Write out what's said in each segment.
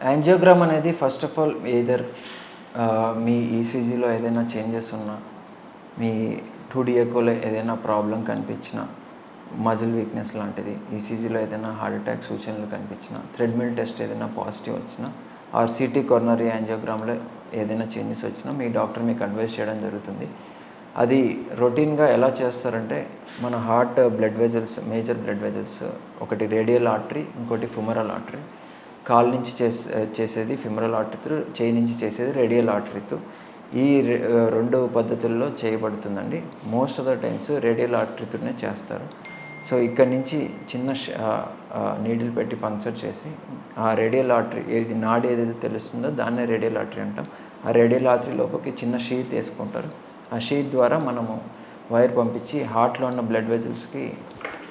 Angiogram అనేది first of all either మీ ఈసీజీలో ఏదైనా changes ఉన్నా, మీ 2D ఎకోలో ఏదైనా ప్రాబ్లం కనిపించినా, మజిల్ వీక్నెస్ లాంటిది, ఈసీజీలో ఏదైనా హార్ట్ అటాక్ సూచనలు కనిపించినా, థ్రెడ్మిల్ టెస్ట్ ఏదైనా పాజిటివ్ వచ్చినా, ఆర్ సిటీ కొరోనరీ యాంజియోగ్రామ్లో ఏదైనా చేంజెస్ వచ్చినా మీ డాక్టర్ మీకు అడ్వైస్ చేయడం జరుగుతుంది. అది రొటీన్గా ఎలా చేస్తారంటే, మన heart blood vessels, major blood vessels, ఒకటి రేడియల్ ఆర్టరీ, ఇంకోటి ఫిమరల్ ఆర్టరీ. కాల్ నుంచి చేసేది ఫిమరల్ ఆర్టరీతో, చేయి నుంచి చేసేది రేడియల్ ఆర్టరీతో. ఈ రెండు పద్ధతుల్లో చేయబడుతుందండి. Most of the times radial ఆర్టరీతోనే చేస్తారు. సో ఇక్కడి నుంచి చిన్న నీడిల్ పెట్టి పంక్చర్ చేసి ఆ రేడియల్ ఆర్టరీ ఏది నాడి ఏదైతే తెలుస్తుందో దాన్నే రేడియల్ ఆర్టరీ అంటాం. ఆ రేడియల్ ఆర్టరీ లోపలికి చిన్న షీత్ వేసుకుంటారు. ఆ షీత్ ద్వారా మనము వైర్ పంపించి హార్ట్లో ఉన్న బ్లడ్ వెజల్స్కి,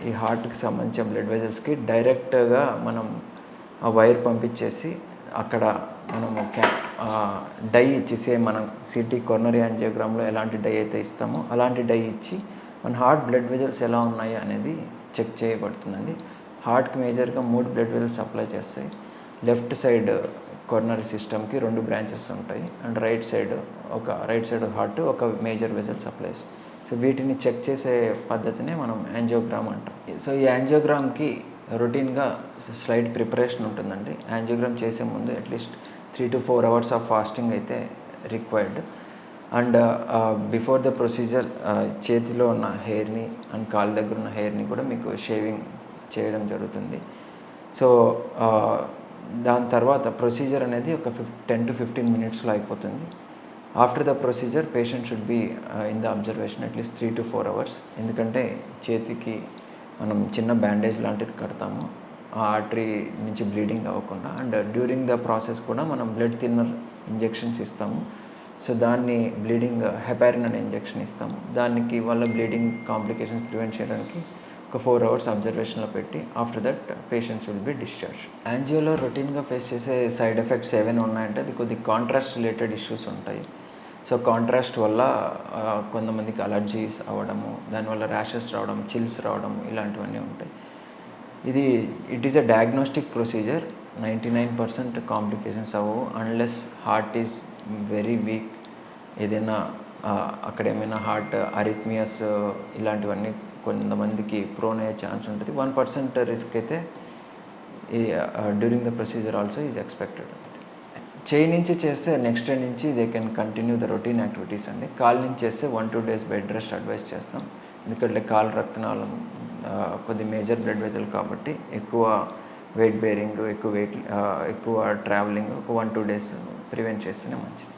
ఈ హార్ట్కి సంబంధించిన బ్లడ్ వెజల్స్కి డైరెక్ట్గా మనం ఆ వైర్ పంపించేసి అక్కడ మనము డై ఇచ్చేసి, మనం సిటీ కొరోనరీ యాంజియోగ్రామ్లో ఎలాంటి డై అయితే ఇస్తామో అలాంటి డై ఇచ్చి మన హార్ట్ బ్లడ్ వెజల్స్ ఎలా ఉన్నాయి అనేది చెక్ చేయబడుతుందండి. హార్ట్కి మేజర్గా 3 బ్లడ్ వెజల్స్ సప్లై చేస్తాయి. లెఫ్ట్ సైడ్ కొరోనరీ సిస్టమ్కి 2 బ్రాంచెస్ ఉంటాయి, అండ్ రైట్ సైడ్ హార్ట్ ఒక మేజర్ వెజల్ సప్లైస్. సో వీటిని చెక్ చేసే పద్ధతినే మనం యాంజియోగ్రామ్ అంటాం. సో ఈ యాంజియోగ్రామ్కి రొటీన్గా స్లైట్ ప్రిపరేషన్ ఉంటుందండి. యాంజియోగ్రామ్ చేసే ముందు at least 3 to 4 hours of fasting అయితే required. And before the procedure చేతిలో ఉన్న హెయిర్ని అండ్ కాళ్ళ దగ్గర ఉన్న హెయిర్ని కూడా మీకు షేవింగ్ చేయడం జరుగుతుంది. సో దాని తర్వాత ప్రొసీజర్ అనేది ఒక 10 to 15 minutesలో అయిపోతుంది. After the procedure patient should be in the observation at least 3 to 4 hours. ఎందుకంటే చేతికి మనం చిన్న బ్యాండేజ్ లాంటిది కడతాము, ఆ ఆర్టరీ నుంచి బ్లీడింగ్ అవ్వకుండా. అండ్ డ్యూరింగ్ ద ప్రాసెస్ కూడా మనం బ్లడ్ థిన్నర్ ఇంజెక్షన్స్ ఇస్తాము. సో దాన్ని బ్లీడింగ్ హెపారిన్ అనే ఇంజెక్షన్ ఇస్తాము. దానికి వల్ల బ్లీడింగ్ కాంప్లికేషన్స్ ప్రివెంట్ చేయడానికి ఒక 4 hours అబ్జర్వేషన్లో పెట్టి after that patients will be discharge. యాంజియోలో రొటీన్గా ఫేస్ చేసే సైడ్ ఎఫెక్ట్స్ ఏవైనా ఉన్నాయంటే అది కొద్ది కాంట్రాస్ట్ రిలేటెడ్ ఇష్యూస్ ఉంటాయి. సో కాంట్రాస్ట్ వల్ల కొంతమందికి అలర్జీస్ అవ్వడము, దానివల్ల ర్యాషెస్ రావడం, చిల్స్ రావడం, ఇలాంటివన్నీ ఉంటాయి. It is a diagnostic procedure. 99% complications అవ్వవు unless heart is very weak. ఏదైనా అక్కడ ఏమైనా హార్ట్ అరిథ్మియాస్ ఇలాంటివన్నీ కొంతమందికి ప్రోన్ అయ్యే ఛాన్స్ ఉంటుంది. 1% రిస్క్ అయితే during the procedure also is expected. చేయి నుంచి చేస్తే నెక్స్ట్ డే నుంచి they can continue the routine activities అండి. కాల్ నుంచి చేస్తే 1-2 days బెడ్ రెస్ట్ అడ్వైస్ చేస్తాం. ఎందుకంటే కాలు రక్తనాళం కొద్ది మేజర్ బ్లడ్ వెజల్ కాబట్టి ఎక్కువ వెయిట్ బేరింగ్, ఎక్కువ ట్రావెలింగ్ ఒక 1-2 days ప్రివెంట్ చేస్తేనే మంచిది.